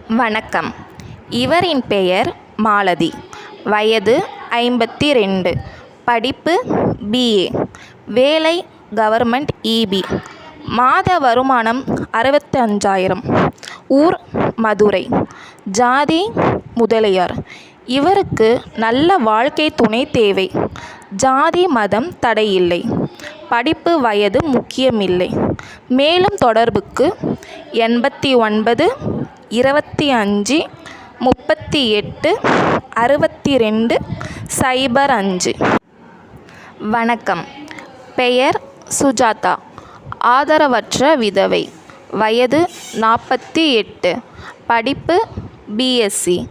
வணக்கம். இவரின் பெயர் மாலதி. வயது 52. படிப்பு BA. வேலை கவர்மெண்ட் EB. மாத வருமானம் 65,000. ஊர் மதுரை. ஜாதி முதலியார். இவருக்கு நல்ல வாழ்க்கை துணை தேவை. ஜாதி மதம் தடையில்லை. படிப்பு வயது முக்கியமில்லை. மேலும் தொடர்புக்கு 89 25 38 62 05. வணக்கம். பெயர் சுஜாதா. ஆதரவற்ற விதவை. வயது 48. படிப்பு BSc.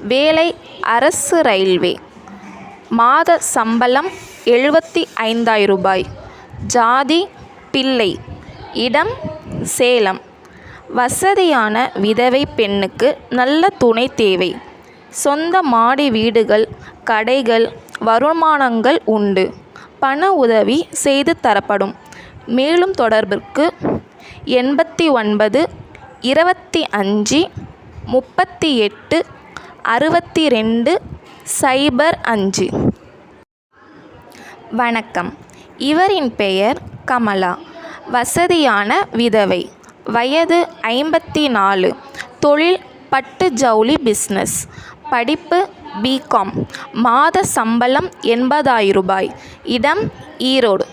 வேலை அரசு ரயில்வே. மாத சம்பளம் 75,000 ரூபாய். ஜாதி பிள்ளை. இடம் சேலம். வசதியான விதவை பெண்ணுக்கு நல்ல துணை தேவை. சொந்த மாடி வீடுகள், கடைகள், வருமானங்கள் உண்டு. பண உதவி செய்து தரப்படும். மேலும் தொடர்பிற்கு 89 25 38 62 05. வணக்கம். இவரின் பெயர் கமலா. வசதியான விதவை. வயது 54. தொழில் பட்டு ஜவுளி பிஸ்னஸ். படிப்பு BCom. மாத சம்பளம் 80,000 ரூபாய். இடம் ஈரோடு.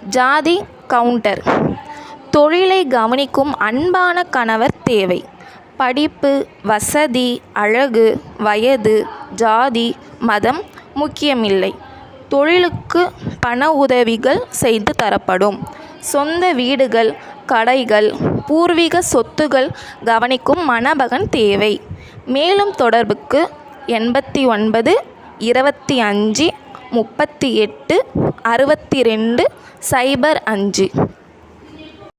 ஜாதி கவுண்டர். தொழிலை கவனிக்கும் அன்பான கணவர் தேவை. படிப்பு வசதி அழகு வயது ஜாதி மதம் முக்கியமில்லை. தொழிலுக்கு பண உதவிகள் செய்து தரப்படும். சொந்த வீடுகள், கடைகள், பூர்வீக சொத்துகள் கவனிக்கும் மணமகன் தேவை. மேலும் தொடர்புக்கு 89 25 38 62 05.